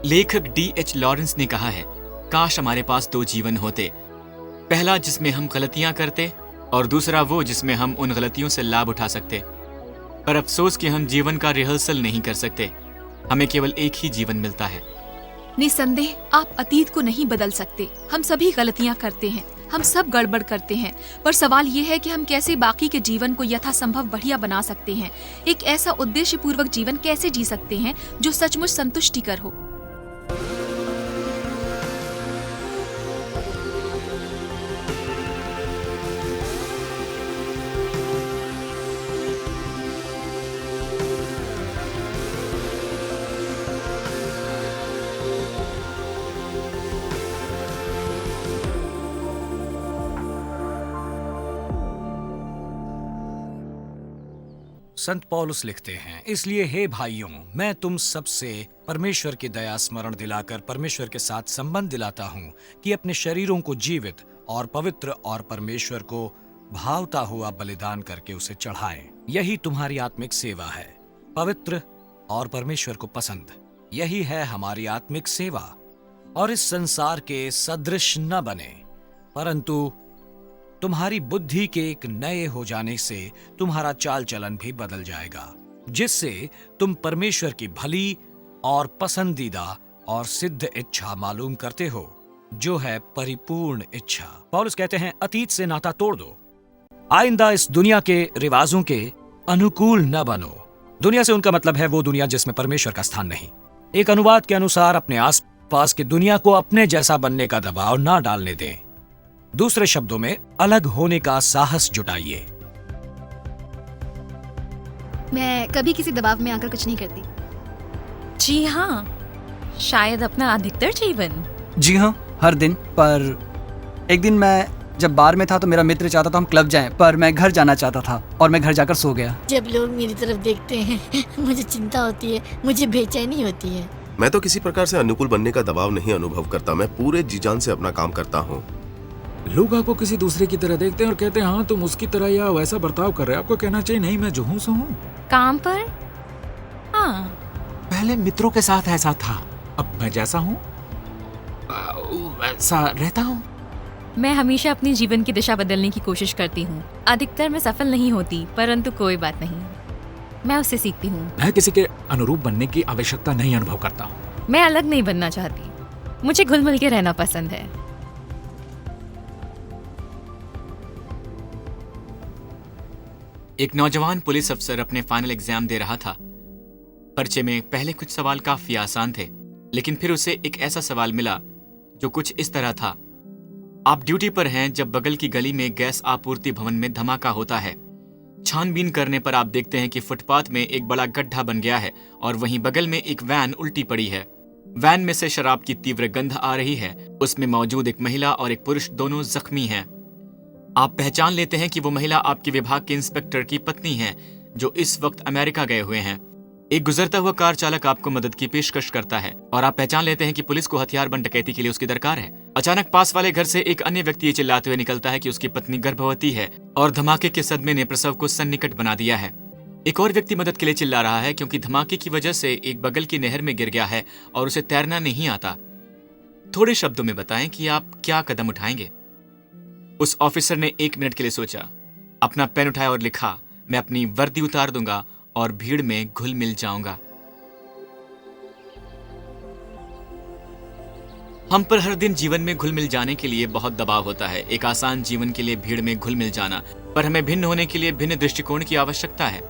लेखक D.H. Lawrence ने कहा है, काश हमारे पास 2 जीवन होते, पहला जिसमें हम गलतियां करते और दूसरा वो जिसमें हम उन गलतियों से लाभ उठा सकते। पर अफसोस कि हम जीवन का रिहर्सल नहीं कर सकते, हमें केवल एक ही जीवन मिलता है। निसंदेह आप अतीत को नहीं बदल सकते। हम सभी गलतियां करते हैं, हम सब गड़बड़ करते हैं, पर सवाल ये है कि हम कैसे बाकी के जीवन को यथासंभव बढ़िया बना सकते हैं। एक ऐसा उद्देश्य पूर्वक जीवन कैसे जी सकते हैं जो सचमुच संतुष्टिकर हो। संत पौलुस लिखते हैं, इसलिए हे भाइयों, मैं तुम सबसे परमेश्वर की दया स्मरण दिलाकर परमेश्वर के साथ संबंध दिलाता हूँ कि अपने शरीरों को जीवित और पवित्र और परमेश्वर को भावता हुआ बलिदान करके उसे चढ़ाएं। यही तुम्हारी आत्मिक सेवा है, पवित्र और परमेश्वर को पसंद। यही है हमारी आत्मिक सेवा। और इस संसार के सदृश न बने, परंतु तुम्हारी बुद्धि के एक नए हो जाने से तुम्हारा चाल चलन भी बदल जाएगा, जिससे तुम परमेश्वर की भली और पसंदीदा और सिद्ध इच्छा मालूम करते हो, जो है परिपूर्ण इच्छा। पौलुस कहते हैं, अतीत से नाता तोड़ दो। आइंदा इस दुनिया के रिवाजों के अनुकूल न बनो। दुनिया से उनका मतलब है वो दुनिया जिसमें परमेश्वर का स्थान नहीं। एक अनुवाद के अनुसार अपने आसपास की दुनिया को अपने जैसा बनने का दबाव ना डालने दें। दूसरे शब्दों में, अलग होने का साहस जुटाइए। मैं कभी किसी दबाव में आकर कुछ नहीं करती। जी हाँ, शायद अपना अधिकतर जीवन। जी हाँ, हर दिन। पर एक दिन मैं जब बार में था तो मेरा मित्र चाहता था हम क्लब जाएं, पर मैं घर जाना चाहता था और मैं घर जाकर सो गया। जब लोग मेरी तरफ देखते हैं मुझे चिंता होती है, मुझे बेचैनी होती है। मैं तो किसी प्रकार से अनुकूल बनने का दबाव नहीं अनुभव करता। मैं पूरे जी जान से अपना काम करता हूँ। लोग आपको किसी दूसरे की तरह देखते हैं और कहते हैं, हाँ तुम उसकी तरह या वैसा बर्ताव कर रहे हो। आपको कहना चाहिए, नहीं मैं जो हूँ सो हूँ। काम पर हाँ, पहले मित्रों के साथ ऐसा था, अब मैं जैसा हूँ वैसा रहता हूँ। मैं हमेशा अपनी जीवन की दिशा बदलने की कोशिश करती हूँ। अधिकतर मैं सफल नहीं होती, परंतु कोई बात नहीं, मैं उससे सीखती हूँ। मैं किसी के अनुरूप बनने की आवश्यकता नहीं अनुभव करता हूँ। मैं अलग नहीं बनना चाहती, मुझे घुल मिल के रहना पसंद है। एक नौजवान पुलिस अफसर अपने फाइनल एग्जाम दे रहा था। पर्चे में पहले कुछ सवाल काफी आसान थे, लेकिन फिर उसे एक ऐसा सवाल मिला जो कुछ इस तरह था। आप ड्यूटी पर हैं जब बगल की गली में गैस आपूर्ति भवन में धमाका होता है। छानबीन करने पर आप देखते हैं कि फुटपाथ में एक बड़ा गड्ढा बन गया है और वहीं बगल में एक वैन उल्टी पड़ी है। वैन में से शराब की तीव्र गंध आ रही है। उसमें मौजूद एक महिला और एक पुरुष दोनों जख्मी हैं। आप पहचान लेते हैं कि वो महिला आपके विभाग के इंस्पेक्टर की पत्नी है, जो इस वक्त अमेरिका गए हुए हैं। एक गुजरता हुआ कार चालक आपको मदद की पेशकश करता है और आप पहचान लेते हैं कि पुलिस को हथियारबंद डकैती के लिए उसकी दरकार है। अचानक पास वाले घर से एक अन्य व्यक्ति ये चिल्लाते हुए निकलता है कि उसकी पत्नी गर्भवती है और धमाके के सदमे ने प्रसव को सन्निकट बना दिया है। एक और व्यक्ति मदद के लिए चिल्ला रहा है क्योंकि धमाके की वजह से एक बगल की नहर में गिर गया है और उसे तैरना नहीं आता। थोड़े शब्दों में बताएं कि आप क्या कदम उठाएंगे। उस ऑफिसर ने 1 मिनट के लिए सोचा, अपना पेन उठाया और लिखा, मैं अपनी वर्दी उतार दूंगा और भीड़ में घुल मिल जाऊंगा। हम पर हर दिन जीवन में घुल मिल जाने के लिए बहुत दबाव होता है। एक आसान जीवन के लिए भीड़ में घुल मिल जाना, पर हमें भिन्न होने के लिए भिन्न दृष्टिकोण की आवश्यकता है।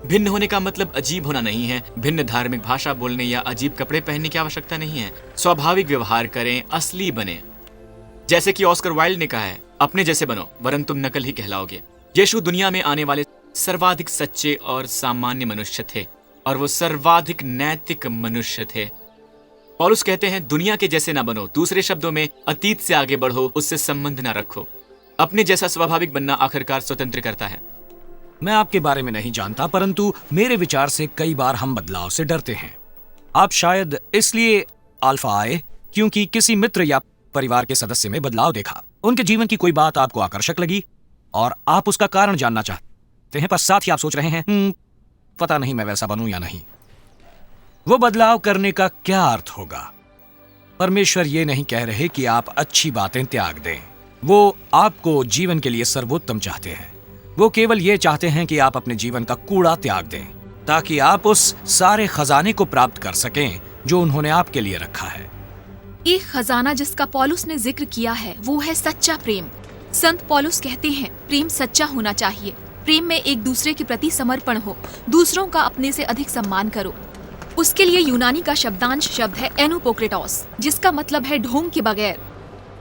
भिन्न होने का मतलब अजीब होना नहीं है। भिन्न धार्मिक भाषा बोलने या अजीब कपड़े पहनने की आवश्यकता नहीं है। स्वाभाविक व्यवहार करें, असली बने। जैसे कि ऑस्कर वाइल्ड ने कहा है, अपने जैसे बनो वरन तुम नकल ही कहलाओगे। यीशु दुनिया में आने वाले सर्वाधिक सच्चे और सामान्य मनुष्य थे और वो सर्वाधिक नैतिक मनुष्य थे। पौलुस कहते हैं, दुनिया के जैसे ना बनो। दूसरे शब्दों में, अतीत से आगे बढ़ो, उससे संबंध ना रखो। अपने जैसा स्वाभाविक बनना आखिरकार स्वतंत्र करता है। मैं आपके बारे में नहीं जानता, परंतु मेरे विचार से कई बार हम बदलाव से डरते हैं। आप शायद इसलिए अल्फा आए क्योंकि किसी मित्र या परिवार के सदस्य में बदलाव देखा। उनके जीवन की कोई बात आपको आकर्षक लगी और आप उसका कारण जानना चाहते हैं, पर साथ ही आप सोच रहे हैं, पता नहीं मैं वैसा बनूं या नहीं। वो बदलाव करने का क्या अर्थ होगा? परमेश्वर ये नहीं कह रहे कि आप अच्छी बातें त्याग दें। वो आपको जीवन के लिए सर्वोत्तम चाहते हैं। वो केवल ये चाहते हैं कि आप अपने जीवन का कूड़ा त्याग दें, ताकि आप उस सारे खजाने को प्राप्त कर सकें जो उन्होंने आपके लिए रखा है। एक खजाना जिसका पौलुस ने जिक्र किया है वो है सच्चा प्रेम। संत पौलुस कहते हैं प्रेम सच्चा होना चाहिए। प्रेम में एक दूसरे के प्रति समर्पण हो, दूसरों का अपने से अधिक सम्मान करो। उसके लिए यूनानी का शब्दांश शब्द है एनोपोक्रेटोस, जिसका मतलब है ढोंग के बगैर।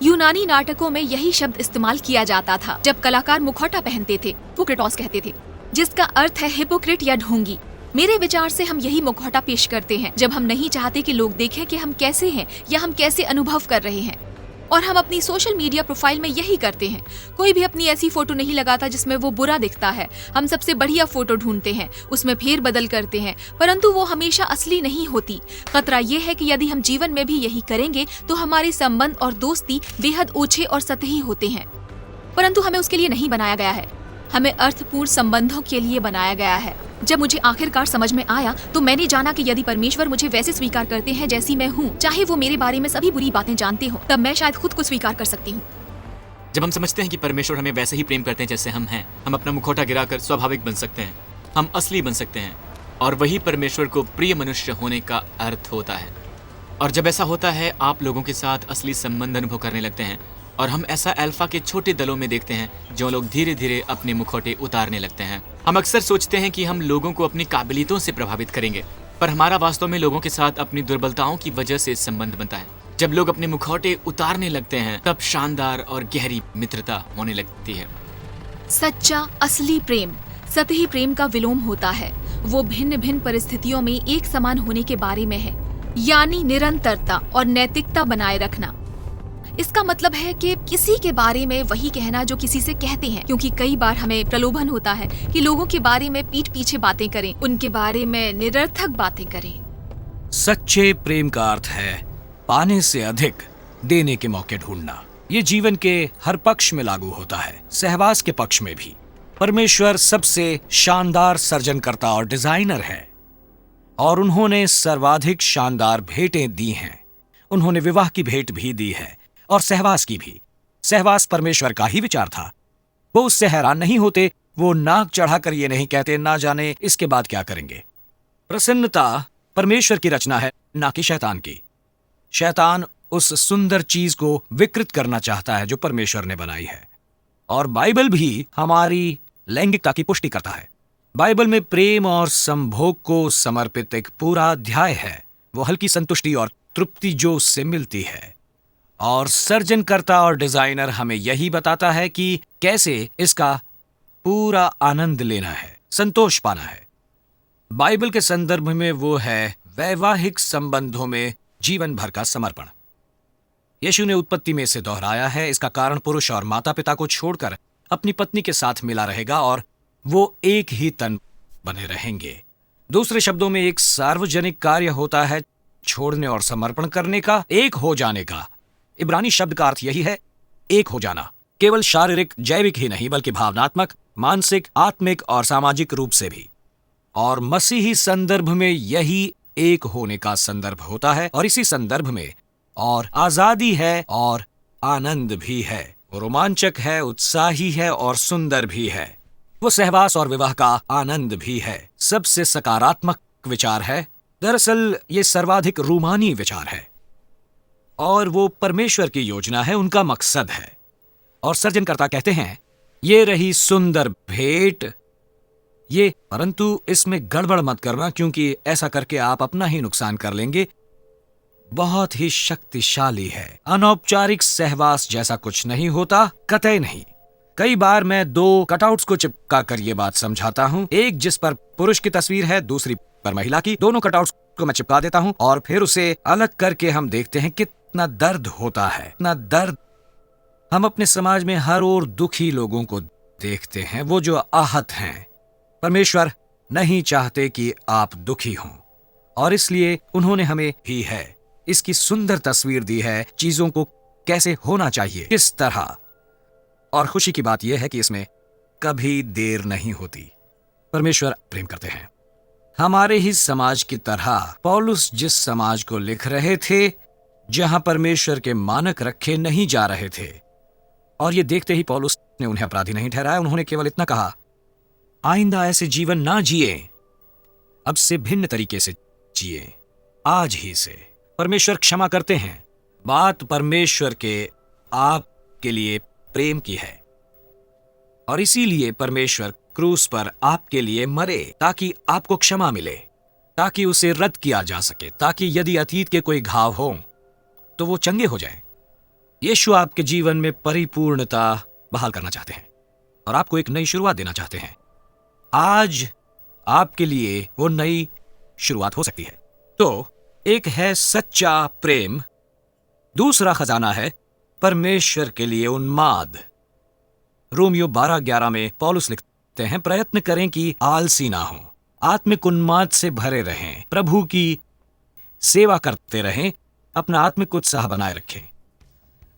यूनानी नाटकों में यही शब्द इस्तेमाल किया जाता था जब कलाकार मुखौटा पहनते थे, पोक्रेटोस कहते थे, जिसका अर्थ है हिपोक्रेट या ढोंगी। मेरे विचार से हम यही मुखौटा पेश करते हैं जब हम नहीं चाहते कि लोग देखें कि हम कैसे हैं या हम कैसे अनुभव कर रहे हैं। और हम अपनी सोशल मीडिया प्रोफाइल में यही करते हैं। कोई भी अपनी ऐसी फोटो नहीं लगाता जिसमें वो बुरा दिखता है। हम सबसे बढ़िया फोटो ढूंढते हैं, उसमें फेर बदल करते हैं, परंतु वो हमेशा असली नहीं होती। खतरा ये है कि यदि हम जीवन में भी यही करेंगे तो हमारे संबंध और दोस्ती बेहद ओछे और सतही होते हैं। परंतु हमें उसके लिए नहीं बनाया गया है, हमें अर्थपूर्ण संबंधों के लिए बनाया गया है। जब मुझे आखिरकार समझ में आया तो मैंने जाना कि यदि परमेश्वर मुझे वैसे स्वीकार करते हैं जैसी मैं हूँ, चाहे वो मेरे बारे में सभी बुरी बातें जानते हो, तब मैं शायद खुद को स्वीकार कर सकती हूँ। जब हम समझते हैं कि परमेश्वर हमें वैसे ही प्रेम करते हैं जैसे हम हैं, हम अपना मुखौटा गिराकर स्वाभाविक बन सकते हैं, हम असली बन सकते हैं, और वही परमेश्वर को प्रिय मनुष्य होने का अर्थ होता है। और जब ऐसा होता है आप लोगों के साथ असली संबंध अनुभव करने लगते हैं। और हम ऐसा अल्फा के छोटे दलों में देखते हैं जो लोग धीरे धीरे अपने मुखौटे उतारने लगते हैं। हम अक्सर सोचते हैं कि हम लोगों को अपनी काबिलियतों से प्रभावित करेंगे, पर हमारा वास्तव में लोगों के साथ अपनी दुर्बलताओं की वजह से संबंध बनता है। जब लोग अपने मुखौटे उतारने लगते हैं तब शानदार और गहरी मित्रता होने लगती है। सच्चा असली प्रेम सतही प्रेम का विलोम होता है। वो भिन्न भिन्न परिस्थितियों में एक समान होने के बारे में है, यानी निरंतरता और नैतिकता बनाए रखना। इसका मतलब है कि किसी के बारे में वही कहना जो किसी से कहते हैं, क्योंकि कई बार हमें प्रलोभन होता है कि लोगों के बारे में पीठ पीछे बातें करें, उनके बारे में निरर्थक बातें करें। सच्चे प्रेम का अर्थ है पाने से अधिक देने के मौके ढूंढना। ये जीवन के हर पक्ष में लागू होता है, सहवास के पक्ष में भी। परमेश्वर सबसे शानदार सर्जनकर्ता और डिजाइनर है, और उन्होंने सर्वाधिक शानदार भेंटें दी हैं। उन्होंने विवाह की भेंट भी दी है और सहवास की भी। सहवास परमेश्वर का ही विचार था। वो उससे हैरान नहीं होते, वो नाक चढ़ाकर ये नहीं कहते ना जाने इसके बाद क्या करेंगे। प्रसन्नता परमेश्वर की रचना है, ना कि शैतान की। शैतान उस सुंदर चीज को विकृत करना चाहता है जो परमेश्वर ने बनाई है। और बाइबल भी हमारी लैंगिकता की पुष्टि करता है। बाइबल में प्रेम और संभोग को समर्पित एक पूरा अध्याय है। वो हल्की संतुष्टि और तृप्ति जो उससे मिलती है। और सर्जनकर्ता और डिजाइनर हमें यही बताता है कि कैसे इसका पूरा आनंद लेना है, संतोष पाना है। बाइबल के संदर्भ में वो है वैवाहिक संबंधों में जीवन भर का समर्पण। यीशु ने उत्पत्ति में इसे दोहराया है। इसका कारण पुरुष और माता पिता को छोड़कर अपनी पत्नी के साथ मिला रहेगा और वो एक ही तन बने रहेंगे। दूसरे शब्दों में एक सार्वजनिक कार्य होता है छोड़ने और समर्पण करने का, एक हो जाने का। इब्रानी शब्द का अर्थ यही है, एक हो जाना। केवल शारीरिक जैविक ही नहीं बल्कि भावनात्मक, मानसिक, आत्मिक और सामाजिक रूप से भी। और मसीही संदर्भ में यही एक होने का संदर्भ होता है। और इसी संदर्भ में और आजादी है और आनंद भी है। वो रोमांचक है, उत्साही है और सुंदर भी है। वो सहवास और विवाह का आनंद भी है। सबसे सकारात्मक विचार है। दरअसल ये सर्वाधिक रूमानी विचार है और वो परमेश्वर की योजना है, उनका मकसद है। और सर्जनकर्ता कहते हैं ये रही सुंदर भेंट ये, परंतु इसमें गड़बड़ मत करना, क्योंकि ऐसा करके आप अपना ही नुकसान कर लेंगे। बहुत ही शक्तिशाली है। अनौपचारिक सहवास जैसा कुछ नहीं होता, कतई नहीं। कई बार मैं 2 कटआउट्स को चिपका कर ये बात समझाता हूं, एक जिस पर पुरुष की तस्वीर है, दूसरी पर महिला की। दोनों कटआउट्स को मैं चिपका देता हूं और फिर उसे अलग करके हम देखते हैं कितना दर्द होता है, इतना दर्द। हम अपने समाज में हर ओर दुखी लोगों को देखते हैं, वो जो आहत हैं। परमेश्वर नहीं चाहते कि आप दुखी हों, और इसलिए उन्होंने हमें ही है इसकी सुंदर तस्वीर दी है, चीजों को कैसे होना चाहिए, किस तरह। और खुशी की बात यह है कि इसमें कभी देर नहीं होती। परमेश्वर प्रेम करते हैं। हमारे ही समाज की तरह पौलुस जिस समाज को लिख रहे थे जहां परमेश्वर के मानक रखे नहीं जा रहे थे। और ये देखते ही पौलुस ने उन्हें अपराधी नहीं ठहराया। उन्होंने केवल इतना कहा, आइंदा ऐसे जीवन ना जिए, अब से भिन्न तरीके से जिए। आज ही से परमेश्वर क्षमा करते हैं। बात परमेश्वर के आपके लिए प्रेम की है, और इसीलिए परमेश्वर क्रूस पर आपके लिए मरे, ताकि आपको क्षमा मिले, ताकि उसे रद्द किया जा सके, ताकि यदि अतीत के कोई घाव हो तो वो चंगे हो जाएं। यीशु आपके जीवन में परिपूर्णता बहाल करना चाहते हैं और आपको एक नई शुरुआत देना चाहते हैं। आज आपके लिए वो नई शुरुआत हो सकती है। तो एक है सच्चा प्रेम, दूसरा खजाना है परमेश्वर के लिए उन्माद। रोमियो 12:11 में पौलुस लिखते हैं, प्रयत्न करें कि आलसी ना हो, आत्मिक उन्माद से भरे रहें, प्रभु की सेवा करते रहें, अपना आत्मिक उत्साह बनाए रखें।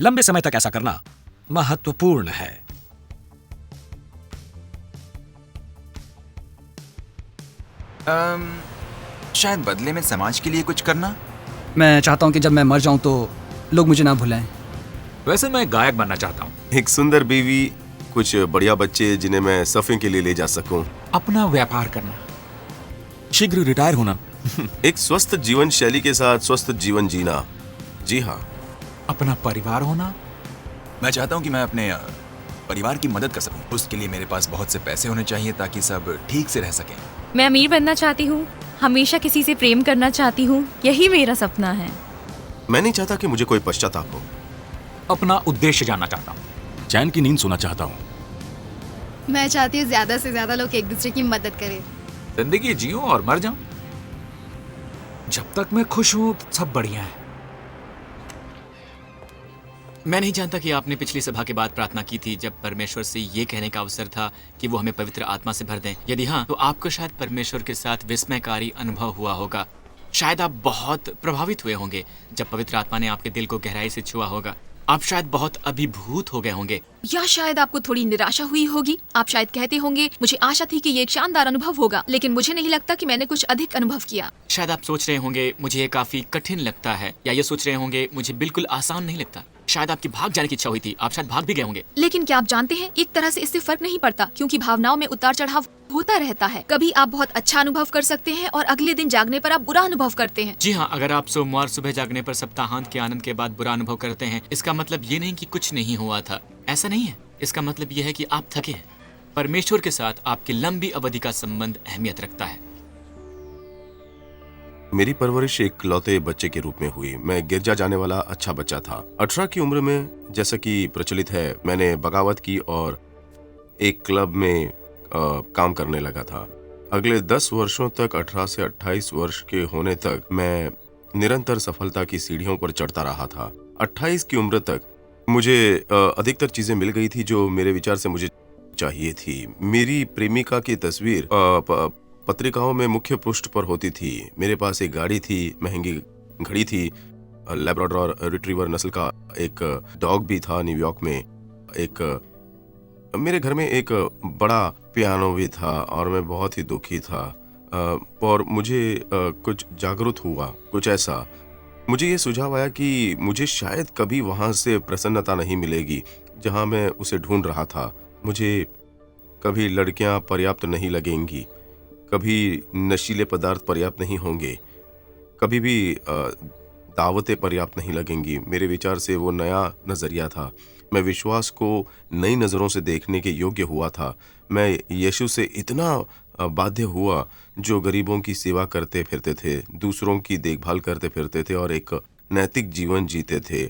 लंबे समय तक ऐसा करना महत्वपूर्ण है। शायद बदले में समाज के लिए कुछ करना। मैं चाहता हूँ कि जब मैं मर जाऊं तो लोग मुझे ना भुलाएं। वैसे मैं गायक बनना चाहता हूँ। एक सुंदर बीवी, कुछ बढ़िया बच्चे जिन्हें मैं सर्फिंग के लिए ले जा सकूं। अपना व्यापार करना, शीघ्र रिटायर होना, एक स्वस्थ जीवन शैली के साथ स्वस्थ जीवन जीना। जी हाँ। अपना परिवार होना। मैं चाहता हूँ कि मैं अपने परिवार की मदद कर सकूं। उसके लिए मेरे पास बहुत से पैसे होने चाहिए ताकि सब ठीक से रह सकें। मैं अमीर बनना चाहती हूँ, हमेशा किसी से प्रेम करना चाहती हूँ, यही मेरा सपना है। मैं नहीं चाहता कि मुझे कोई पश्चाताप हो। अपना उद्देश्य जानना चाहता हूँ। चैन की नींद सोना चाहता हूँ। मैं चाहती हूँ ज्यादा से ज्यादा लोग एक दूसरे की मदद करें। जिंदगी जियो और मर जाऊं। जब तक मैं खुश हूं सब बढ़िया है। मैं नहीं जानता कि आपने पिछली सभा के बाद प्रार्थना की थी जब परमेश्वर से ये कहने का अवसर था कि वो हमें पवित्र आत्मा से भर दें। यदि हाँ, तो आपको शायद परमेश्वर के साथ विस्मयकारी अनुभव हुआ होगा। शायद आप बहुत प्रभावित हुए होंगे जब पवित्र आत्मा ने आपके दिल को गहराई से छुआ होगा। आप शायद बहुत अभिभूत हो गए होंगे, या शायद आपको थोड़ी निराशा हुई होगी। आप शायद कहते होंगे, मुझे आशा थी कि ये एक शानदार अनुभव होगा, लेकिन मुझे नहीं लगता कि मैंने कुछ अधिक अनुभव किया। शायद आप सोच रहे होंगे मुझे ये काफी कठिन लगता है, या ये सोच रहे होंगे मुझे बिल्कुल आसान नहीं लगता। शायद आपकी भाग जाने की इच्छा हुई थी, आप शायद भाग भी गए होंगे। लेकिन क्या आप जानते हैं, एक तरह से इससे फर्क नहीं पड़ता, क्योंकि भावनाओं में उतार चढ़ाव होता रहता है। कभी आप बहुत अच्छा अनुभव कर सकते हैं और अगले दिन जागने पर आप बुरा अनुभव करते हैं। जी हाँ, अगर आप सोमवार सुबह जागने पर सप्ताहांत के आनंद के बाद बुरा अनुभव करते हैं, इसका मतलब ये नहीं कि कुछ नहीं हुआ था। ऐसा नहीं है। इसका मतलब ये है कि आप थके हैं। परमेश्वर के साथ आपकी लंबी अवधि का संबंध अहमियत रखता है। मेरी परवरिश एक लौते बच्चे के रूप में हुई। मैं गिरजा जाने वाला अच्छा बच्चा था। 18 की उम्र में, जैसा कि प्रचलित है, मैंने बगावत की और एक क्लब में काम करने लगा था। अगले 10 वर्षों तक, 18 से 28 वर्ष के होने तक, मैं निरंतर सफलता की सीढ़ियों पर चढ़ता रहा था। 28 की उम्र तक मुझे अधिकतर चीजें मिल गई थी जो मेरे विचार से मुझे चाहिए थी। मेरी प्रेमिका की तस्वीर पत्रिकाओं में मुख्य पृष्ठ पर होती थी। मेरे पास एक गाड़ी थी, महंगी घड़ी थी, लैब्राडोर रिट्रीवर नस्ल का एक डॉग भी था न्यूयॉर्क में। मेरे घर में एक बड़ा पियानो भी था और मैं बहुत ही दुखी था। और मुझे कुछ जागरूक हुआ, कुछ ऐसा। मुझे ये सुझाव आया कि मुझे शायद कभी वहां से प्रसन्नता नहीं मिलेगी जहां मैं उसे ढूंढ रहा था। मुझे कभी लड़कियां पर्याप्त नहीं लगेंगी, कभी नशीले पदार्थ पर्याप्त नहीं होंगे, कभी भी दावतें पर्याप्त नहीं लगेंगी। मेरे विचार से वो नया नजरिया था। मैं विश्वास को नई नजरों से देखने के योग्य हुआ था। मैं यीशु से इतना बाध्य हुआ जो गरीबों की सेवा करते फिरते थे, दूसरों की देखभाल करते फिरते थे और एक नैतिक जीवन जीते थे।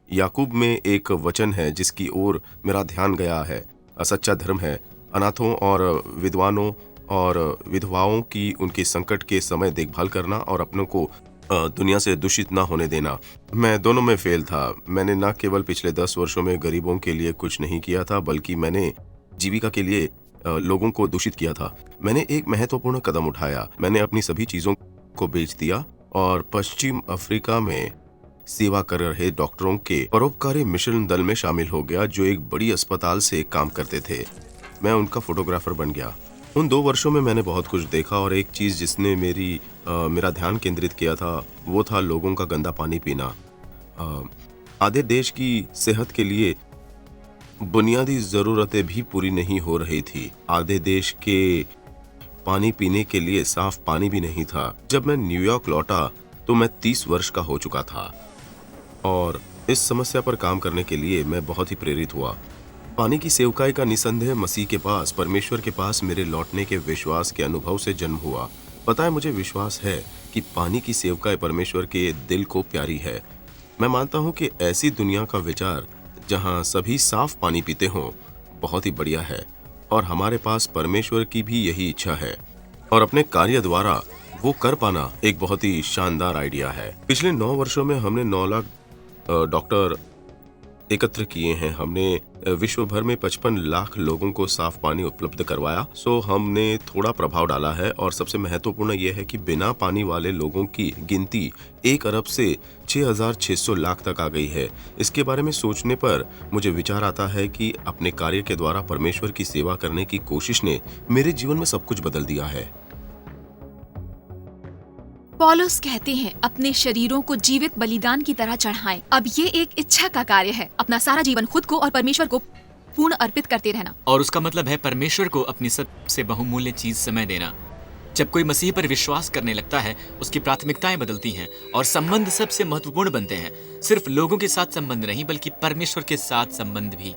याकूब में एक वचन है जिसकी ओर मेरा ध्यान गया है। सच्चा धर्म है अनाथों और विधवानों और विधवाओं की उनके संकट के समय देखभाल करना और अपनों को दुनिया से दूषित ना होने देना। मैं दोनों में फेल था। मैंने न केवल पिछले 10 वर्षों में गरीबों के लिए कुछ नहीं किया था, बल्कि मैंने जीविका के लिए लोगों को दूषित किया था। मैंने एक महत्वपूर्ण कदम उठाया। मैंने अपनी सभी चीजों को बेच दिया और पश्चिम अफ्रीका में सेवा कर रहे डॉक्टरों के परोपकारी मिशन दल में शामिल हो गया जो एक बड़ी अस्पताल से काम करते थे। मैं उनका फोटोग्राफर बन गया। उन 2 वर्षों में मैंने बहुत कुछ देखा और एक चीज जिसने मेरा ध्यान केंद्रित किया था वो था लोगों का गंदा पानी पीना। आधे देश की सेहत के लिए बुनियादी जरूरतें भी पूरी नहीं हो रही थी। आधे देश के पानी पीने के लिए साफ पानी भी नहीं था। जब मैं न्यूयॉर्क लौटा तो मैं 30 वर्ष का हो चुका था और इस समस्या पर काम करने के लिए मैं बहुत ही प्रेरित हुआ। पानी की सेवकाई का निसंदेह मसीह के पास, परमेश्वर के पास मेरे लौटने के विश्वास के अनुभव से जन्म हुआ। पता है, मुझे विश्वास है कि पानी की सेवकाई परमेश्वर के दिल को प्यारी है। मैं मानता हूँ कि ऐसी दुनिया का विचार जहाँ सभी साफ पानी पीते हों बहुत ही बढ़िया है और हमारे पास परमेश्वर की भी यही इच्छा है और अपने कार्य द्वारा वो कर पाना एक बहुत ही शानदार आइडिया है। पिछले 9 वर्षों में हमने 9 लाख डॉक्टर एकत्र किए हैं। हमने विश्व भर में 55 लाख लोगों को साफ पानी उपलब्ध करवाया। सो हमने थोड़ा प्रभाव डाला है और सबसे महत्वपूर्ण यह है कि बिना पानी वाले लोगों की गिनती 1 अरब से 6,600 लाख तक आ गई है। इसके बारे में सोचने पर मुझे विचार आता है कि अपने कार्य के द्वारा परमेश्वर की सेवा करने की कोशिश ने मेरे जीवन में सब कुछ बदल दिया है। पौलुस कहते हैं अपने शरीरों को जीवित बलिदान की तरह चढ़ाएं। अब ये एक इच्छा का कार्य है, अपना सारा जीवन खुद को और परमेश्वर को पूर्ण अर्पित करते रहना। और उसका मतलब है परमेश्वर को अपनी सबसे बहुमूल्य चीज समय देना। जब कोई मसीह पर विश्वास करने लगता है, उसकी प्राथमिकताएं बदलती हैं और संबंध सबसे महत्वपूर्ण बनते हैं। सिर्फ लोगों के साथ संबंध नहीं, बल्कि परमेश्वर के साथ संबंध भी।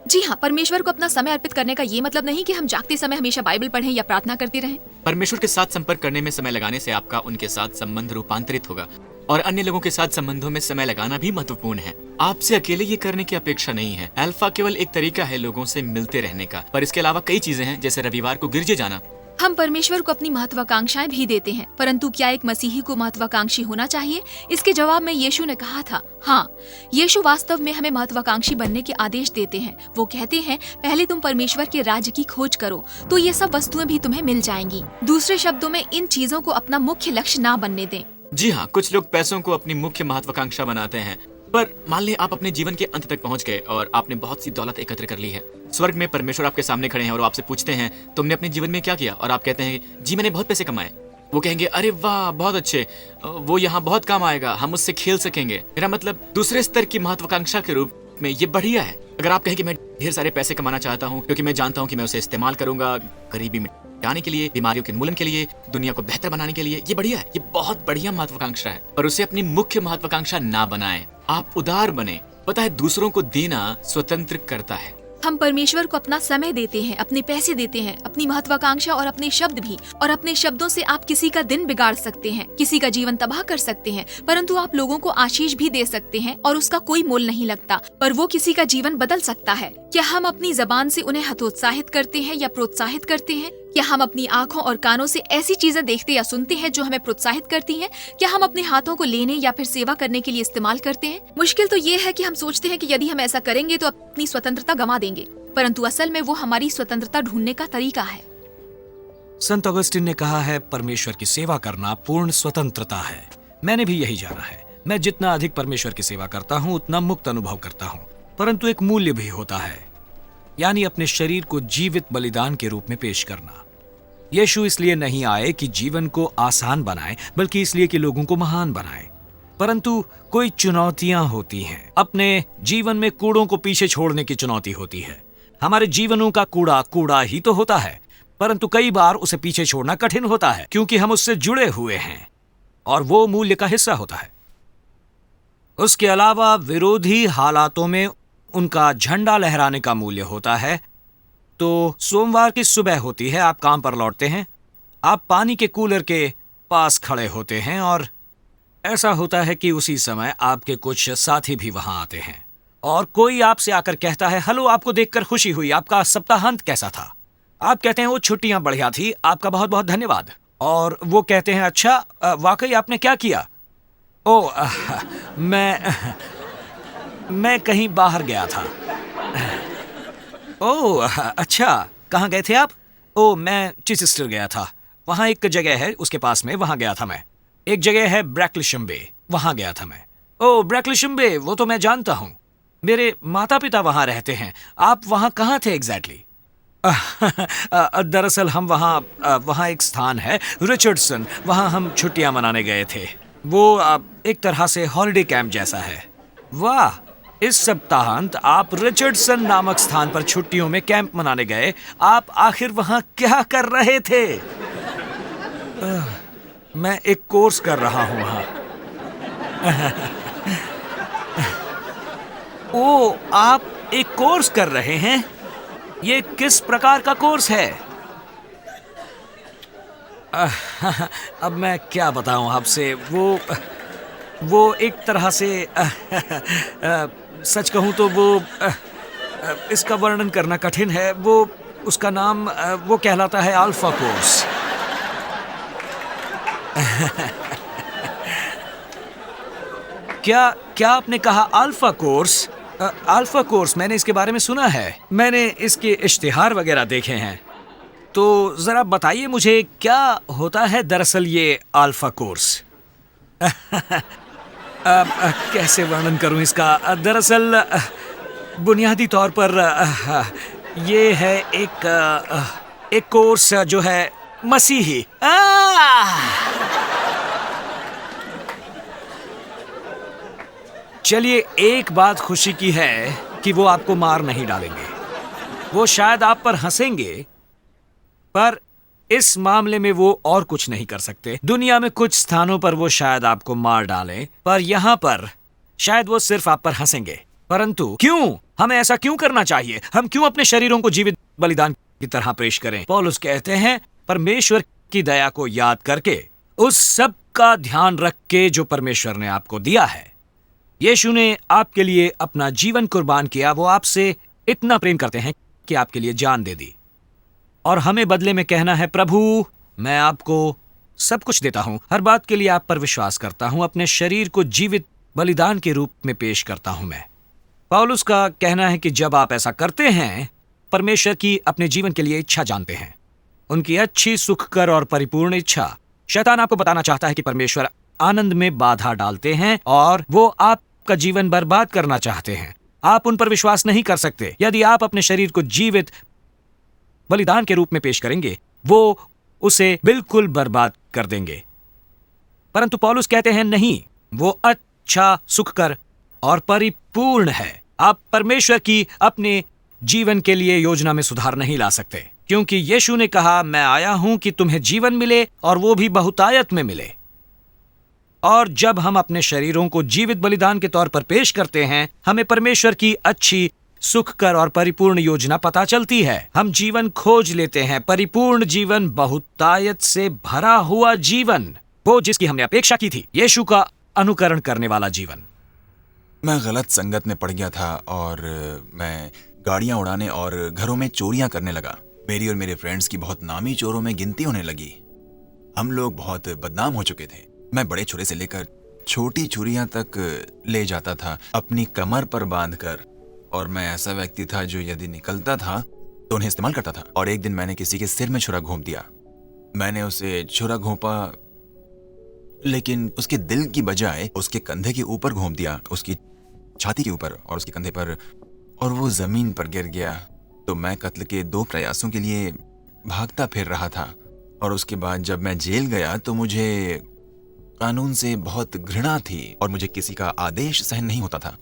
जी हाँ, परमेश्वर को अपना समय अर्पित करने का ये मतलब नहीं कि हम जागते समय हमेशा बाइबल पढ़ें या प्रार्थना करते रहें। परमेश्वर के साथ संपर्क करने में समय लगाने से आपका उनके साथ संबंध रूपांतरित होगा और अन्य लोगों के साथ संबंधों में समय लगाना भी महत्वपूर्ण है। आपसे अकेले ये करने की अपेक्षा नहीं है। अल्फा केवल एक तरीका है लोगों से मिलते रहने का, पर इसके अलावा कई चीजें हैं, जैसे रविवार को गिरजे जाना। हम परमेश्वर को अपनी महत्वाकांक्षाएं भी देते हैं, परंतु क्या एक मसीही को महत्वाकांक्षी होना चाहिए? इसके जवाब में यीशु ने कहा था हाँ। यीशु वास्तव में हमें महत्वाकांक्षी बनने के आदेश देते हैं। वो कहते हैं पहले तुम परमेश्वर के राज्य की खोज करो तो ये सब वस्तुएं भी तुम्हें मिल जाएंगी। दूसरे शब्दों में इन चीजों को अपना मुख्य लक्ष्य ना बनने दें। जी हाँ, कुछ लोग पैसों को अपनी मुख्य महत्वाकांक्षा बनाते हैं, पर मान लें आप अपने जीवन के अंत तक पहुंच गए और आपने बहुत सी दौलत एकत्र कर ली है। स्वर्ग में परमेश्वर आपके सामने खड़े हैं और आपसे पूछते हैं तुमने अपने जीवन में क्या किया, और आप कहते हैं जी मैंने बहुत पैसे कमाए। वो कहेंगे अरे वाह बहुत अच्छे, वो यहाँ बहुत काम आएगा, हम उससे खेल सकेंगे। मेरा मतलब दूसरे स्तर की महत्वाकांक्षा के रूप में ये बढ़िया है। अगर आप कहें कि मैं ढेर सारे पैसे कमाना चाहता हूँ क्योंकि मैं जानता हूँ कि मैं उसे इस्तेमाल करूंगा गरीबी मिटाने के लिए, बीमारियों के उन्मूलन के लिए, दुनिया को बेहतर बनाने के लिए, ये बढ़िया है, ये बहुत बढ़िया महत्वाकांक्षा है, पर उसे अपनी मुख्य महत्वाकांक्षा ना बनाएं। आप उदार बने। पता है, दूसरों को देना स्वतंत्र करता है। हम परमेश्वर को अपना समय देते हैं, अपने पैसे देते हैं, अपनी महत्वाकांक्षा और अपने शब्द भी। और अपने शब्दों से आप किसी का दिन बिगाड़ सकते हैं, किसी का जीवन तबाह कर सकते हैं, परंतु आप लोगों को आशीष भी दे सकते हैं और उसका कोई मोल नहीं लगता, पर वो किसी का जीवन बदल सकता है। क्या हम अपनी जबान से उन्हें हतोत्साहित करते हैं या प्रोत्साहित करते हैं? क्या हम अपनी आंखों और कानों से ऐसी चीजें देखते या सुनते हैं जो हमें प्रोत्साहित करती हैं? क्या हम अपने हाथों को लेने या फिर सेवा करने के लिए इस्तेमाल करते हैं? मुश्किल तो ये है कि हम सोचते हैं कि यदि हम ऐसा करेंगे तो अपनी स्वतंत्रता गंवा देंगे, परंतु असल में वो हमारी स्वतंत्रता ढूंढने का तरीका है। संत ऑगस्टिन ने कहा है परमेश्वर की सेवा करना पूर्ण स्वतंत्रता है। मैंने भी यही जाना है। मैं जितना अधिक परमेश्वर की सेवा करता हूँ उतना मुक्त अनुभव करता हूँ, परंतु एक मूल्य भी होता है, यानी अपने शरीर को जीवित बलिदान के रूप में पेश करना। यीशु इसलिए नहीं आए कि जीवन को आसान बनाए, बल्कि इसलिए कि लोगों को महान बनाए। परंतु कोई चुनौतियां होती हैं। अपने जीवन में कूड़ों को पीछे छोड़ने की चुनौती होती है। हमारे जीवनों का कूड़ा कूड़ा ही तो होता है, परंतु कई बार उसे पीछे छोड़ना कठिन होता है क्योंकि हम उससे जुड़े हुए हैं और वो मूल्य का हिस्सा होता है। उसके अलावा विरोधी हालातों में उनका झंडा लहराने का मूल्य होता है। तो सोमवार की सुबह होती है, आप काम पर लौटते हैं, आप पानी के कूलर के पास खड़े होते हैं और ऐसा होता है कि उसी समय आपके कुछ साथी भी वहां आते हैं और कोई आपसे आकर कहता है हेलो, आपको देखकर खुशी हुई, आपका सप्ताहांत कैसा था? आप कहते हैं वो छुट्टियां बढ़िया थी, आपका बहुत बहुत धन्यवाद। और वो कहते हैं अच्छा वाकई आपने क्या किया? ओ मैं कहीं बाहर गया था। ओह अच्छा, कहाँ गए थे आप? ओह मैं चिचेस्टर गया था, वहाँ एक जगह है उसके पास में, वहाँ गया था मैं। एक जगह है ब्रैकलिशम बे, वहाँ गया था मैं। ओह ब्रैकलिशम बे, वो तो मैं जानता हूँ, मेरे माता पिता वहाँ रहते हैं। आप वहाँ कहाँ थे एग्जैक्टली? दरअसल हम वहाँ एक स्थान है रिचर्डसन, वहाँ हम छुट्टियाँ मनाने गए थे। वो एक तरह से हॉलिडे कैंप जैसा है। वाह, इस सप्ताहांत आप रिचर्डसन नामक स्थान पर छुट्टियों में कैंप मनाने गए। आप आखिर वहां क्या कर रहे थे? मैं एक कोर्स कर रहा हूं वहां। ओ, आप एक कोर्स कर रहे हैं? ये किस प्रकार का कोर्स है? अब मैं क्या बताऊं आपसे, वो एक तरह से सच कहूं तो वो इसका वर्णन करना कठिन है। वो उसका नाम वो कहलाता है अल्फा कोर्स। क्या आपने कहा अल्फा कोर्स? अल्फा कोर्स, मैंने इसके बारे में सुना है। मैंने इसके इश्तिहार वगैरह देखे हैं। तो जरा बताइए मुझे, क्या होता है दरअसल ये अल्फा कोर्स? कैसे वर्णन करूं इसका? दरअसल बुनियादी तौर पर ये है एक कोर्स जो है मसीही। चलिए, एक बात खुशी की है कि वो आपको मार नहीं डालेंगे। वो शायद आप पर हंसेंगे, पर इस मामले में वो और कुछ नहीं कर सकते। दुनिया में कुछ स्थानों पर वो शायद आपको मार डालें, पर यहाँ पर शायद वो सिर्फ आप पर हंसेंगे। परंतु क्यों? हमें ऐसा क्यों करना चाहिए? हम क्यों अपने शरीरों को जीवित बलिदान की तरह पेश करें? पौलुस कहते हैं, परमेश्वर की दया को याद करके, उस सब का ध्यान रख के जो परमेश्वर ने आपको दिया है। यीशु ने आपके लिए अपना जीवन कुर्बान किया। वो आपसे इतना प्रेम करते हैं कि आपके लिए जान दे दी, और हमें बदले में कहना है, प्रभु मैं आपको सब कुछ देता हूं, हर बात के लिए आप पर विश्वास करता हूं, अपने शरीर को जीवित बलिदान के रूप में पेश करता हूं मैं। पौलुस का कहना है कि जब आप ऐसा करते हैं, परमेश्वर की अपने जीवन के लिए इच्छा जानते हैं, उनकी अच्छी, सुखकर और परिपूर्ण इच्छा। शैतान आपको बताना चाहता है कि परमेश्वर आनंद में बाधा डालते हैं और वो आपका जीवन बर्बाद करना चाहते हैं। आप उन पर विश्वास नहीं कर सकते। यदि आप अपने शरीर को जीवित बलिदान के रूप में पेश करेंगे, वो उसे बिल्कुल बर्बाद कर देंगे। परंतु पौलुस कहते हैं, नहीं, वो अच्छा, सुखकर और परिपूर्ण है। आप परमेश्वर की अपने जीवन के लिए योजना में सुधार नहीं ला सकते, क्योंकि यीशु ने कहा, मैं आया हूं कि तुम्हें जीवन मिले और वो भी बहुतायत में मिले। और जब हम अपने शरीरों को जीवित बलिदान के तौर पर पेश करते हैं, हमें परमेश्वर की अच्छी, सुखकर और परिपूर्ण योजना पता चलती है। हम जीवन खोज लेते हैं, परिपूर्ण जीवन, बहुतायत से भरा हुआ जीवन, वो जिसकी हमने अपेक्षा की थी, यीशु का अनुकरण करने वाला जीवन। मैं गलत संगत में पड़ गया था और मैं गाड़ियां उड़ाने और घरों में चोरियां करने लगा। मेरी और मेरे फ्रेंड्स की बहुत नामी चोरों में गिनती होने लगी। हम लोग बहुत बदनाम हो चुके थे। मैं बड़े छुरे से लेकर छोटी छुरियां तक ले जाता था, अपनी कमर पर बांधकर, और मैं ऐसा व्यक्ति था जो यदि निकलता था तो उन्हें इस्तेमाल करता था। और एक दिन मैंने किसी के सिर में छुरा घोंप दिया। मैंने उसे छुरा घोंपा, लेकिन उसके दिल की बजाय उसके कंधे के ऊपर घोंप दिया, उसकी छाती के ऊपर और उसके कंधे पर, और वो जमीन पर गिर गया। तो मैं कत्ल के 2 प्रयासों के लिए भागता फिर रहा था। और उसके बाद जब मैं जेल गया तो मुझे कानून से बहुत घृणा थी और मुझे किसी का आदेश सहन नहीं होता था।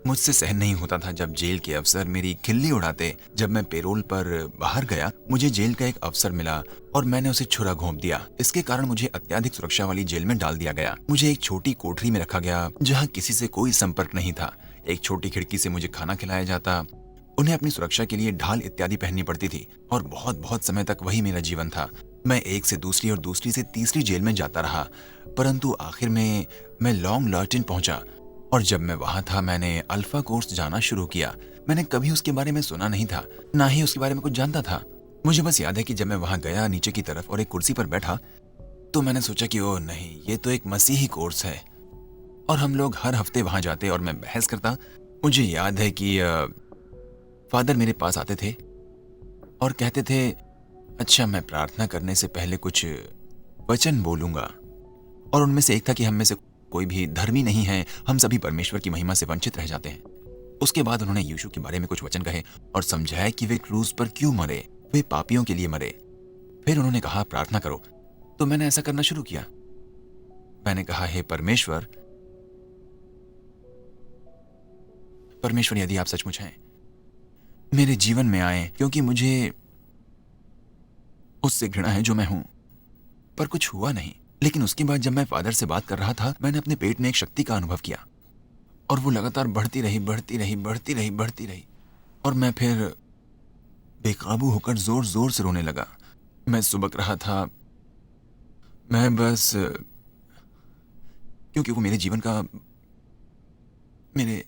मुझसे सहन नहीं होता था जब जेल के अफसर मेरी खिल्ली उड़ाते। जब मैं पेरोल पर बाहर गया, मुझे जेल का एक अफसर मिला और मैंने उसे छुरा घोंप दिया। इसके कारण मुझे अत्यधिक सुरक्षा वाली जेल में डाल दिया गया। मुझे एक छोटी कोठरी में रखा गया जहां किसी से कोई संपर्क नहीं था। एक छोटी खिड़की से मुझे खाना खिलाया जाता। उन्हें अपनी सुरक्षा के लिए ढाल इत्यादि पहननी पड़ती थी और बहुत समय तक वही मेरा जीवन था। मैं एक से दूसरी और दूसरी से तीसरी जेल में जाता रहा, परंतु आखिर में मैं लॉन्ग लर्टिन पहुंचा। और जब मैं वहां था, मैंने अल्फा कोर्स जाना शुरू किया। मैंने कभी उसके बारे में सुना नहीं था, ना ही उसके बारे में कुछ जानता था। मुझे बस याद है कि जब मैं वहां गया नीचे की तरफ और एक कुर्सी पर बैठा, तो मैंने सोचा कि ओह नहीं, ये तो एक मसीही कोर्स है और हम लोग हर हफ्ते वहां जाते और मैं बहस करता। मुझे याद है कि फादर मेरे पास आते थे और कहते थे, अच्छा मैं प्रार्थना करने से पहले कुछ वचन बोलूंगा। और उनमें से एक था कि हम में से कोई भी धर्मी नहीं है, हम सभी परमेश्वर की महिमा से वंचित रह जाते हैं। उसके बाद उन्होंने यीशु के बारे में कुछ वचन कहे और समझाया कि वे क्रूस पर क्यों मरे, वे पापियों के लिए मरे। फिर उन्होंने कहा प्रार्थना करो, तो मैंने ऐसा करना शुरू किया। मैंने कहा, हे परमेश्वर, परमेश्वर, यदि आप सचमुच हैं, मेरे जीवन में आए, क्योंकि मुझे उससे घृणा है जो मैं हूं। पर कुछ हुआ नहीं। लेकिन उसके बाद जब मैं फादर से बात कर रहा था, मैंने अपने पेट में एक शक्ति का अनुभव किया और वो लगातार बढ़ती रही, बढ़ती रही, बढ़ती रही, बढ़ती रही। और मैं फिर बेकाबू होकर जोर जोर से रोने लगा। मैं सुबक रहा था। मैं बस, क्योंकि वो मेरे जीवन का, मेरे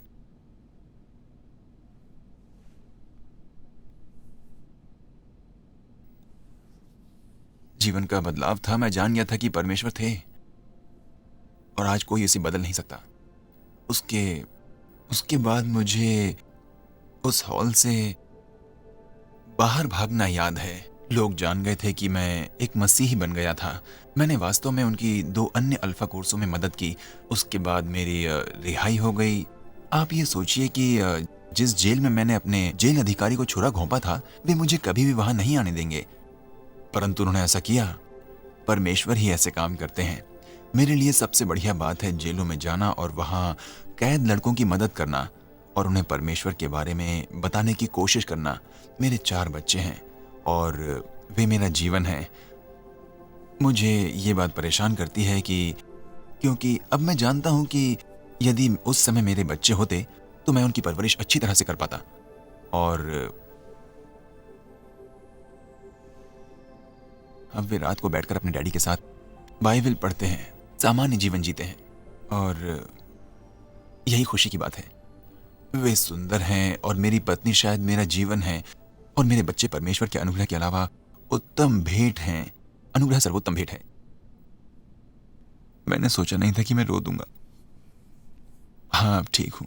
जीवन का बदलाव था। मैं जान गया था कि परमेश्वर थे और आज कोई इसे बदल नहीं सकता। उसके बाद मुझे उस हॉल से बाहर भागना याद है। लोग जान गए थे कि मैं एक मसीही बन गया था। मैंने वास्तव में उनकी 2 अन्य अल्फा कोर्सों में मदद की। उसके बाद मेरी रिहाई हो गई। आप ये सोचिए कि जिस जेल में मैंने अपने जेल अधिकारी को छुरा घोंपा था, वे मुझे कभी भी वहां नहीं आने देंगे। परंतु उन्होंने ऐसा किया। परमेश्वर ही ऐसे काम करते हैं। मेरे लिए सबसे बढ़िया बात है जेलों में जाना और वहां कैद लड़कों की मदद करना और उन्हें परमेश्वर के बारे में बताने की कोशिश करना। मेरे 4 बच्चे हैं और वे मेरा जीवन है। मुझे ये बात परेशान करती है कि क्योंकि अब मैं जानता हूं कि यदि उस समय मेरे बच्चे होते तो मैं उनकी परवरिश अच्छी तरह से कर पाता और अब वे रात को बैठकर अपने डैडी के साथ बाइबल पढ़ते हैं, सामान्य जीवन जीते हैं और यही खुशी की बात है। वे सुंदर हैं और मेरी पत्नी शायद मेरा जीवन है और मेरे बच्चे परमेश्वर के अनुग्रह के अलावा उत्तम भेंट हैं। अनुग्रह सर्वोत्तम भेंट है। मैंने सोचा नहीं था कि मैं रो दूंगा। हाँ, अब ठीक हूं।